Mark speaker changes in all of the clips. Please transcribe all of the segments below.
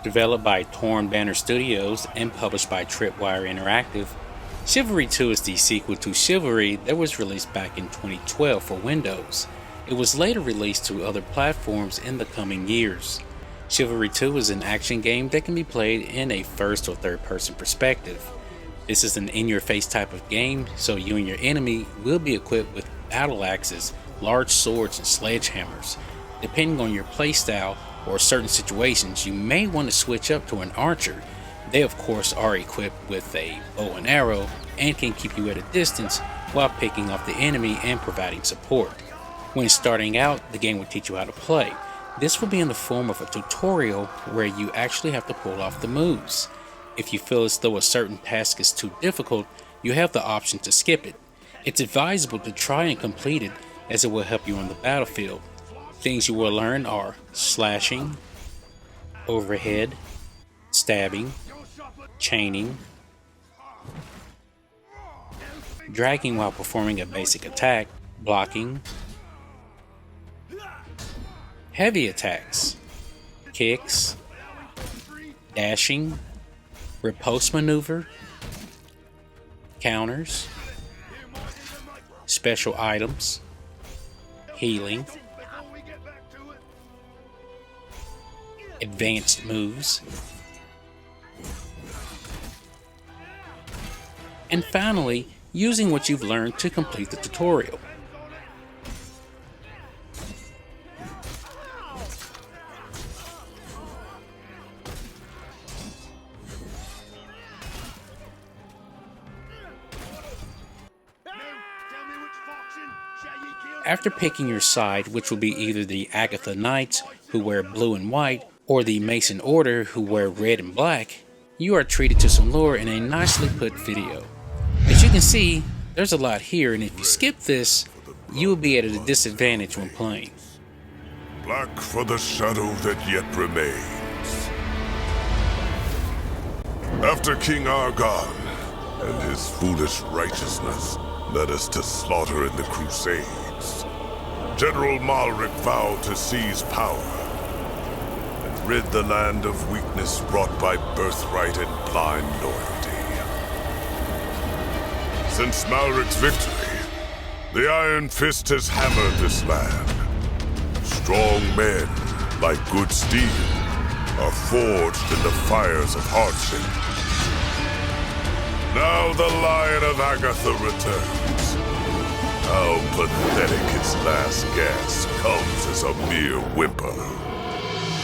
Speaker 1: Developed by Torn Banner Studios and published by Tripwire Interactive, Chivalry 2 is the sequel to Chivalry that was released back in 2012 for Windows. It was later released to other platforms in the coming years. Chivalry 2 is an action game that can be played in a first or third person perspective. This is an in-your-face type of game, so you and your enemy will be equipped with battle axes, large swords, and sledgehammers. Depending on your playstyle or certain situations, you may want to switch up to an archer. They of course are equipped with a bow and arrow and can keep you at a distance while picking off the enemy and providing support. When starting out, the game will teach you how to play. This will be in the form of a tutorial where you actually have to pull off the moves. If you feel as though a certain task is too difficult, you have the option to skip it. It's advisable to try and complete it as it will help you on the battlefield. Things you will learn are slashing, overhead, stabbing, chaining, dragging while performing a basic attack, blocking, heavy attacks, kicks, dashing, riposte maneuver, counters, special items, healing, advanced moves, and finally, using what you've learned to complete the tutorial. After picking your side, which will be either the Agatha Knights, who wear blue and white, or the Mason Order, who wear red and black, you are treated to some lore in a nicely put video. As you can see, there's a lot here, and if you skip this, you will be at a disadvantage when playing.
Speaker 2: Black for the shadow that yet remains. After King Argon and his foolish righteousness led us to slaughter in the Crusades, General Malric vowed to seize power and rid the land of weakness brought by birthright and blind loyalty. Since Malric's victory, the Iron Fist has hammered this land. Strong men, like good steel, are forged in the fires of hardship. Now the Lion of Agatha returns. How pathetic his last gasp comes as a mere whimper.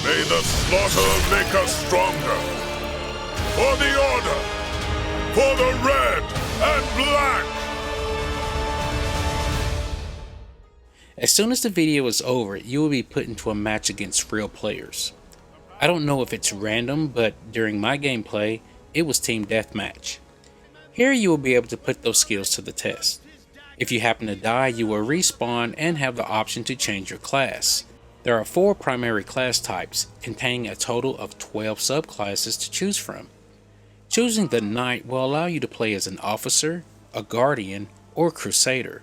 Speaker 2: May the slaughter make us stronger. For the Order! For the Red and Black!
Speaker 1: As soon as the video is over, you will be put into a match against real players. I don't know if it's random, but during my gameplay, it was team deathmatch. Here you will be able to put those skills to the test. If you happen to die, you will respawn and have the option to change your class. There are 4 primary class types, containing a total of 12 subclasses to choose from. Choosing the Knight will allow you to play as an officer, a guardian, or crusader.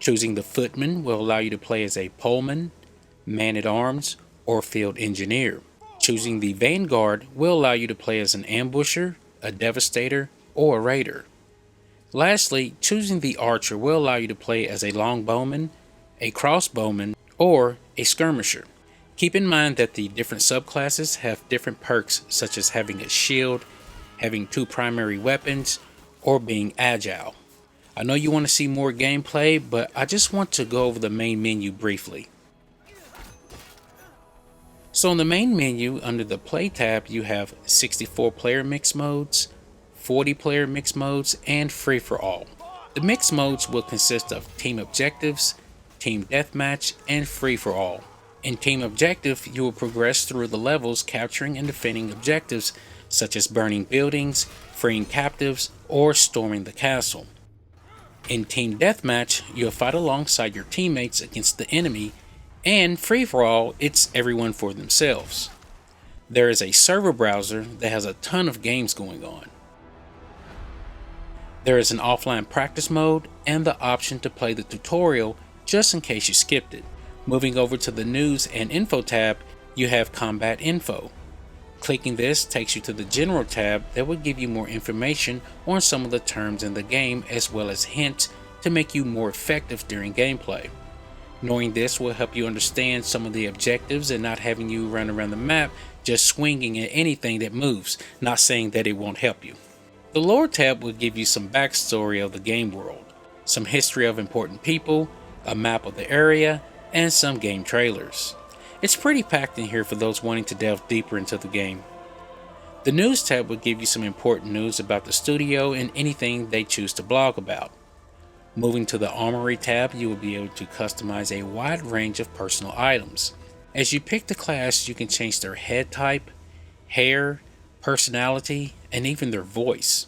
Speaker 1: Choosing the Footman will allow you to play as a poleman, man-at-arms, or field engineer. Choosing the Vanguard will allow you to play as an ambusher, a devastator, or a raider. Lastly, choosing the Archer will allow you to play as a longbowman, a crossbowman, or a skirmisher. Keep in mind that the different subclasses have different perks, such as having a shield, having 2 primary weapons, or being agile. I know you want to see more gameplay, but I just want to go over the main menu briefly. So in the main menu, under the Play tab, you have 64 player mix modes, 40 player mix modes, and free for all. The mix modes will consist of team objectives, team deathmatch, and free for all. In team objective, you will progress through the levels capturing and defending objectives such as burning buildings, freeing captives, or storming the castle. In team deathmatch, you'll fight alongside your teammates against the enemy, and free for all, it's everyone for themselves. There is a server browser that has a ton of games going on. There is an offline practice mode and the option to play the tutorial just in case you skipped it. Moving over to the news and info tab, you have combat info. Clicking this takes you to the General tab that will give you more information on some of the terms in the game as well as hints to make you more effective during gameplay. Knowing this will help you understand some of the objectives and not having you run around the map just swinging at anything that moves, not saying that it won't help you. The Lore tab will give you some backstory of the game world, some history of important people, a map of the area, and some game trailers. It's pretty packed in here for those wanting to delve deeper into the game. The News tab will give you some important news about the studio and anything they choose to blog about. Moving to the Armory tab, you will be able to customize a wide range of personal items. As you pick the class, you can change their head type, hair, personality, and even their voice.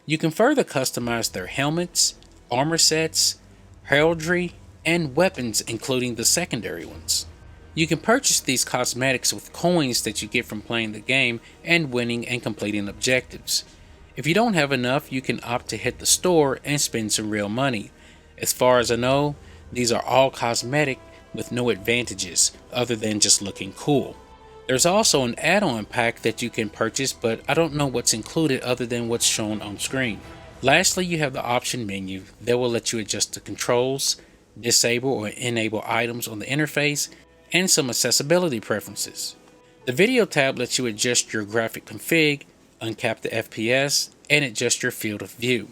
Speaker 1: You can further customize their helmets, armor sets, heraldry, and weapons, including the secondary ones. You can purchase these cosmetics with coins that you get from playing the game and winning and completing objectives. If you don't have enough, you can opt to hit the store and spend some real money. As far as I know, these are all cosmetic with no advantages other than just looking cool. There's also an add-on pack that you can purchase, but I don't know what's included other than what's shown on screen. Lastly, you have the option menu that will let you adjust the controls, disable or enable items on the interface, and some accessibility preferences. The Video tab lets you adjust your graphic config, uncap the FPS, and adjust your field of view.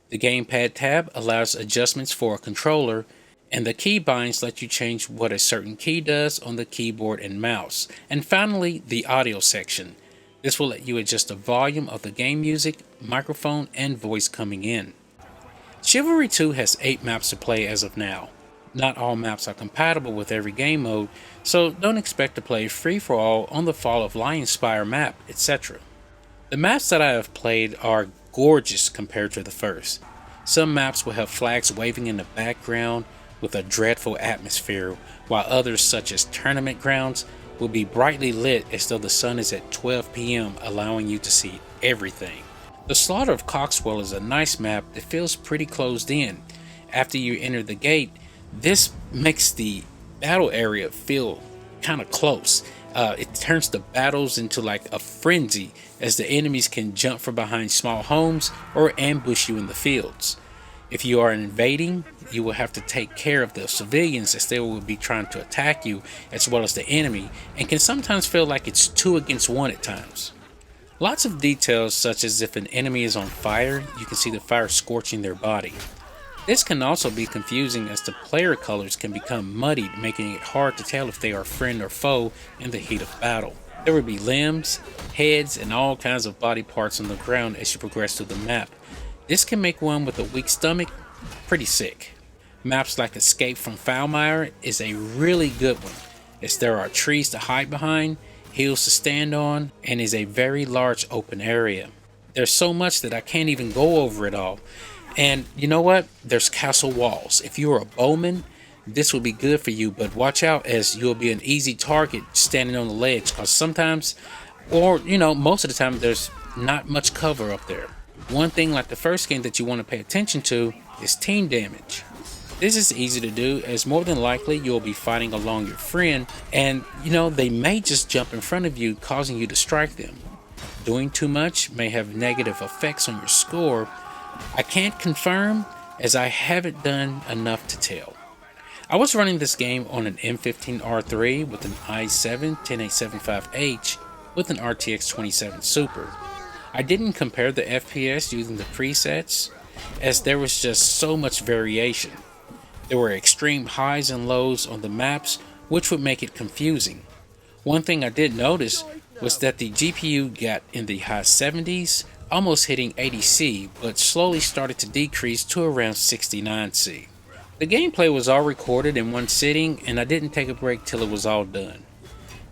Speaker 1: The Gamepad tab allows adjustments for a controller, and the keybinds let you change what a certain key does on the keyboard and mouse. And finally, the Audio section. This will let you adjust the volume of the game music, microphone, and voice coming in. Chivalry 2 has 8 maps to play as of now. Not all maps are compatible with every game mode, so don't expect to play free-for-all on the Fall of Lionspire map, etc. The maps that I have played are gorgeous compared to the first. Some maps will have flags waving in the background with a dreadful atmosphere, while others, such as Tournament Grounds, will be brightly lit as though the sun is at 12 p.m., allowing you to see everything. The Slaughter of Coxwell is a nice map that feels pretty closed in. After you enter the gate, this makes the battle area feel kind of close. It turns the battles into like a frenzy as the enemies can jump from behind small homes or ambush you in the fields. If you are invading, you will have to take care of the civilians as they will be trying to attack you as well as the enemy, and can sometimes feel like it's 2 against 1 at times. Lots of details, such as if an enemy is on fire, you can see the fire scorching their body. This can also be confusing as the player colors can become muddied, making it hard to tell if they are friend or foe in the heat of battle. There will be limbs, heads, and all kinds of body parts on the ground as you progress through the map. This can make one with a weak stomach pretty sick. Maps like Escape from Foulmire is a really good one, as there are trees to hide behind, hills to stand on, and is a very large open area. There's so much that I can't even go over it all. And you know what? There's castle walls. If you're a bowman, this will be good for you, but watch out as you'll be an easy target standing on the ledge, because sometimes, or most of the time, there's not much cover up there. One thing like the first game that you want to pay attention to is team damage. This is easy to do, as more than likely you'll be fighting along your friend, and they may just jump in front of you, causing you to strike them. Doing too much may have negative effects on your score. I can't confirm, as I haven't done enough to tell. I was running this game on an M15R3 with an i7 10875H with an RTX 27 Super. I didn't compare the FPS using the presets, as there was just so much variation. There were extreme highs and lows on the maps, which would make it confusing. One thing I did notice was that the GPU got in the high 70s, almost hitting 80C, but slowly started to decrease to around 69C. The gameplay was all recorded in one sitting, and I didn't take a break till it was all done.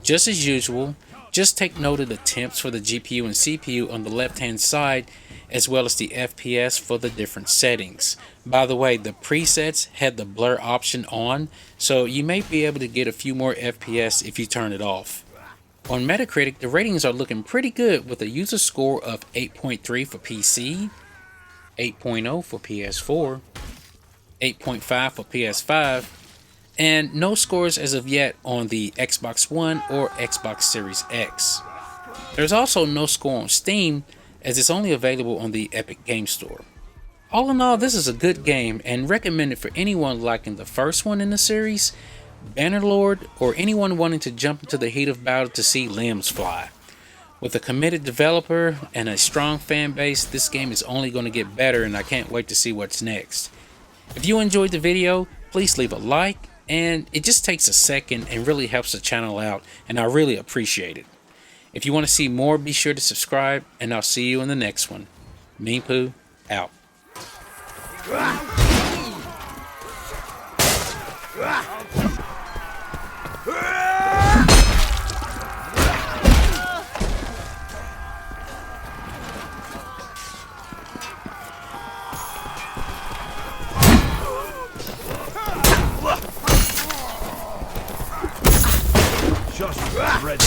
Speaker 1: Just as usual, just take note of the temps for the GPU and CPU on the left hand side, as well as the FPS for the different settings. By the way, the presets had the blur option on, so you may be able to get a few more FPS if you turn it off. On Metacritic, the ratings are looking pretty good, with a user score of 8.3 for PC, 8.0 for PS4, 8.5 for PS5, and no scores as of yet on the Xbox One or Xbox Series X. There's also no score on Steam, as it's only available on the Epic Game Store. All in all, this is a good game and recommended for anyone liking the first one in the series, Bannerlord, or anyone wanting to jump into the heat of battle to see limbs fly. With a committed developer and a strong fan base, this game is only going to get better, and I can't wait to see what's next. If you enjoyed the video, please leave a like, and it just takes a second and really helps the channel out, and I really appreciate it. If you want to see more, be sure to subscribe, and I'll see you in the next one. Meanpooh, out.
Speaker 3: Just red.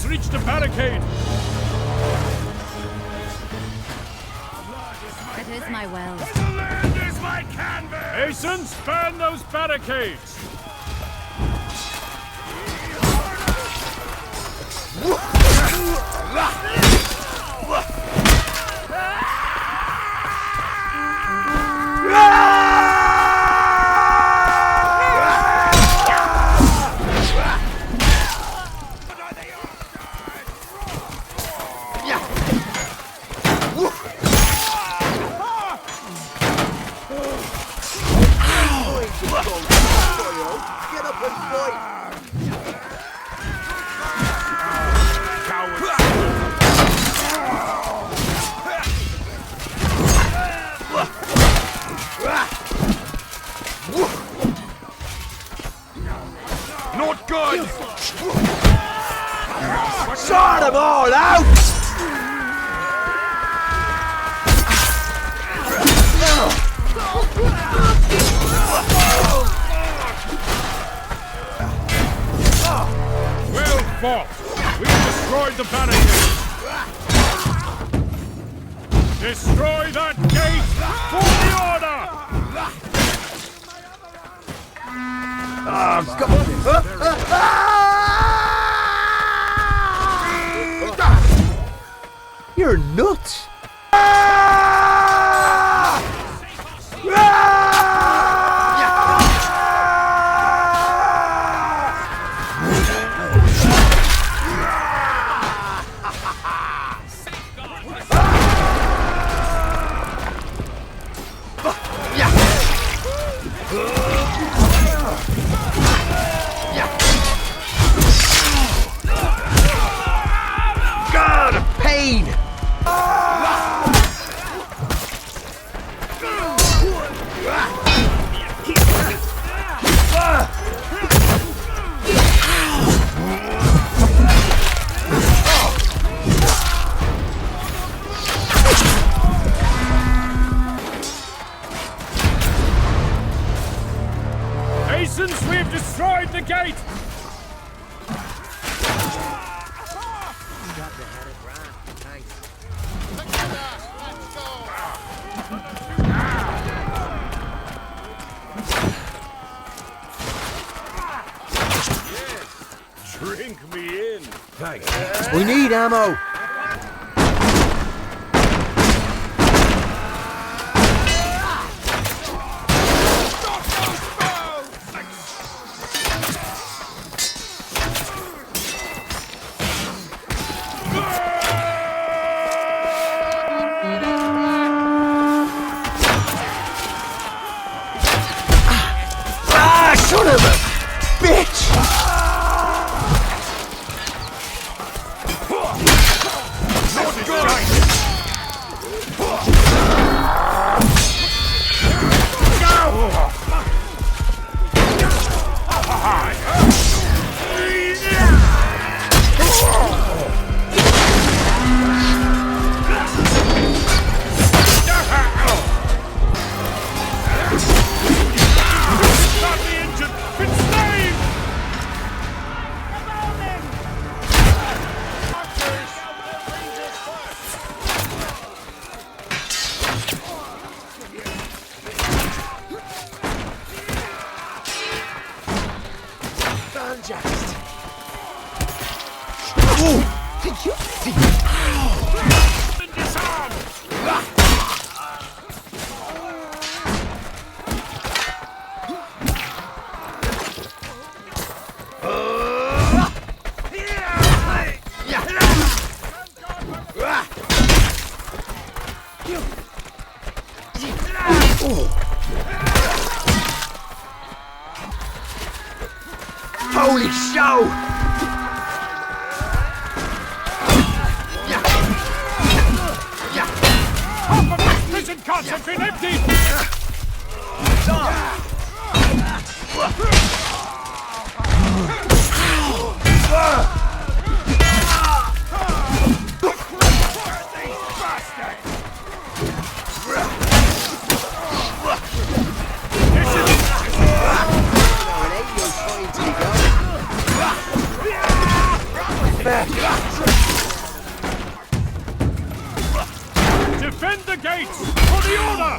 Speaker 3: Reached the barricade!
Speaker 4: It is my well.
Speaker 3: The land is my canvas! Hasten, span those barricades! Not good!
Speaker 5: Sort them all out!
Speaker 3: Well fought! We've destroyed the barricade! Destroy that gate for the order!
Speaker 5: You're nuts! God, a pain!
Speaker 3: Masons, we've destroyed the gate!
Speaker 5: Got to have it right.
Speaker 3: Drink me in. Thanks.
Speaker 5: We need ammo. Son of a bitch! Holy show!
Speaker 3: Half of this prison carts have been emptied! Defend the gates for the order!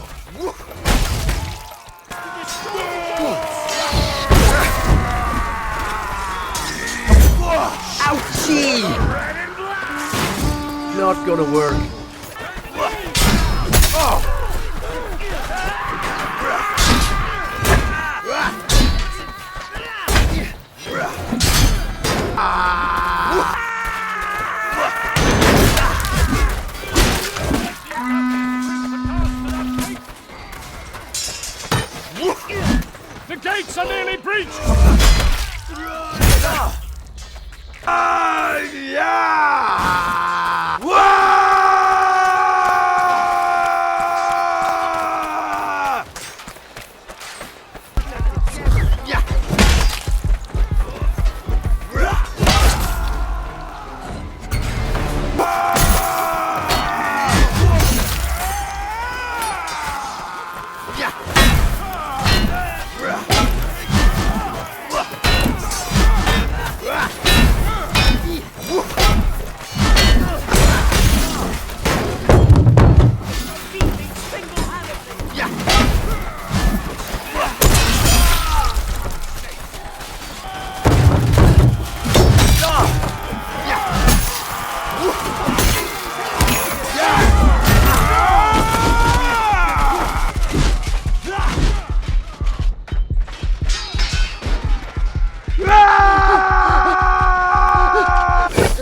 Speaker 5: Ouchie! Not gonna work.
Speaker 3: The gates are nearly breached!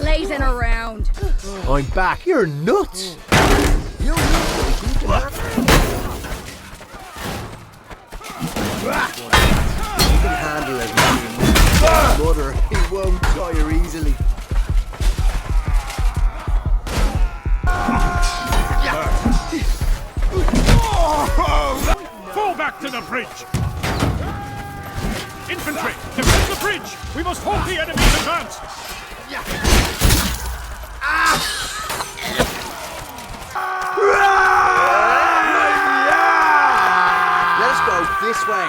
Speaker 4: Lazing around.
Speaker 5: I'm back. You're nuts. You can handle it. Mother, he won't tire easily.
Speaker 3: Fall back to the bridge! Infantry, defend the bridge! We must halt the enemy's advance!
Speaker 5: Let us go this way.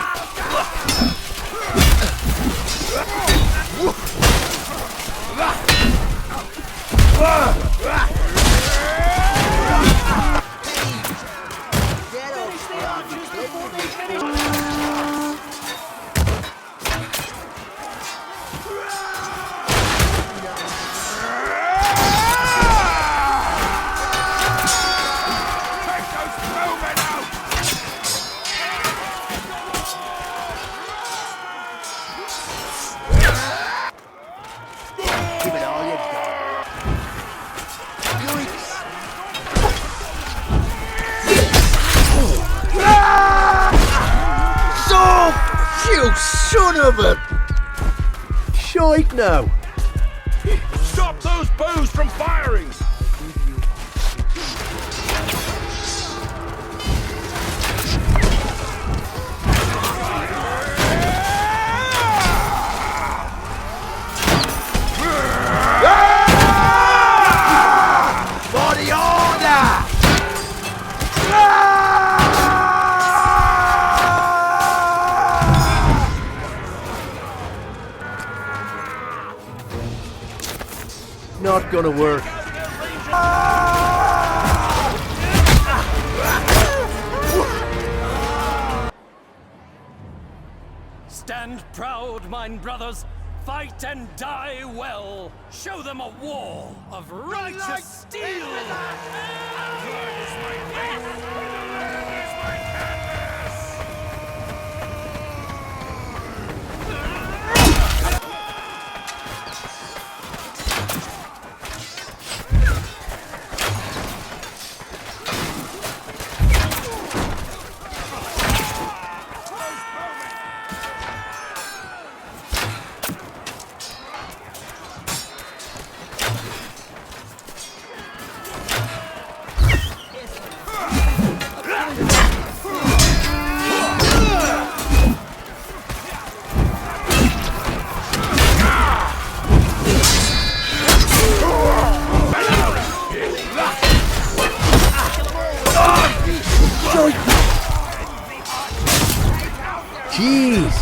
Speaker 5: You son of a... Shite now.
Speaker 3: Stop those bows from firing!
Speaker 5: For the order! Not gonna work.
Speaker 4: Stand proud, mine brothers. Fight and die well. Show them a war of righteous steel.
Speaker 5: Jeez.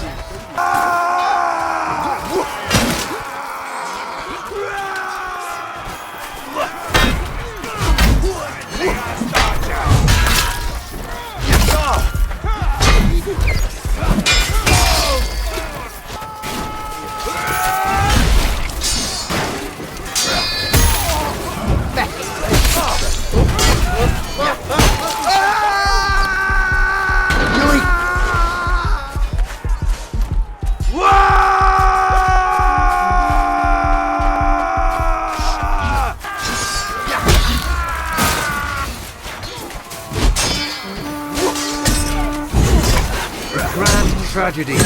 Speaker 5: Grand tragedy.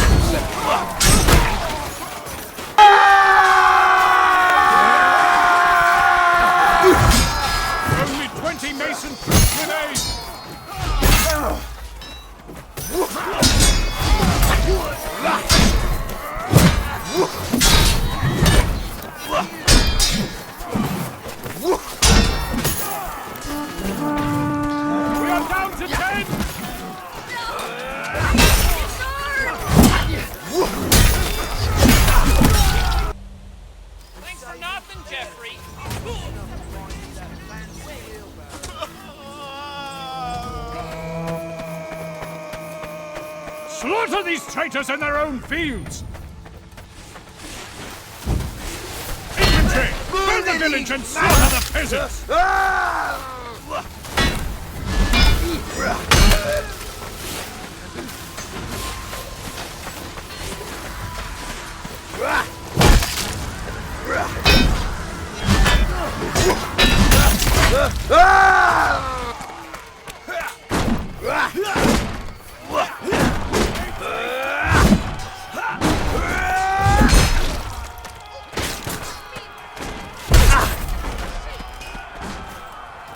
Speaker 3: Only 20 Mason grenades! We are down to 10!
Speaker 4: Thanks for nothing, Jeffrey.
Speaker 3: Slaughter these traitors in their own fields! Infantry! Burn the village and slaughter the peasants!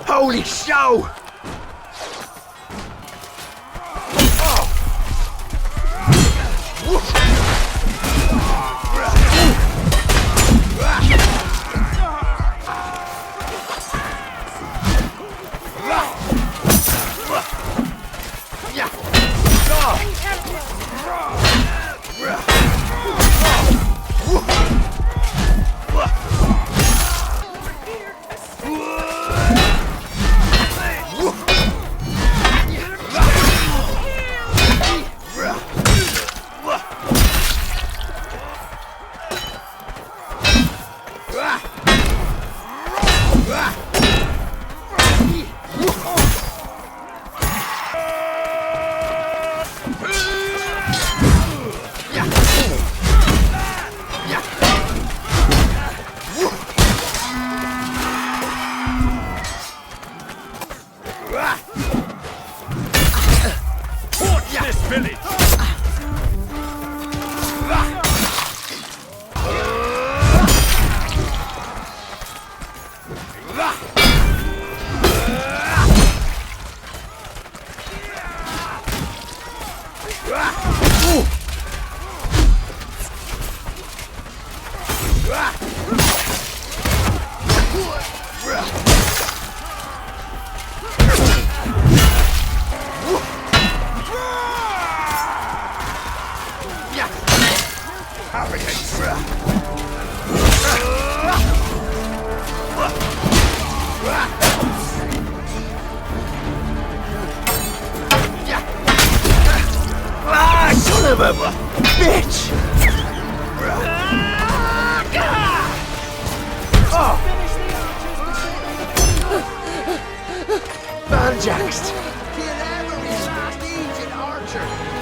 Speaker 5: Holy show! lumberjacks. Kill every last Legion archer.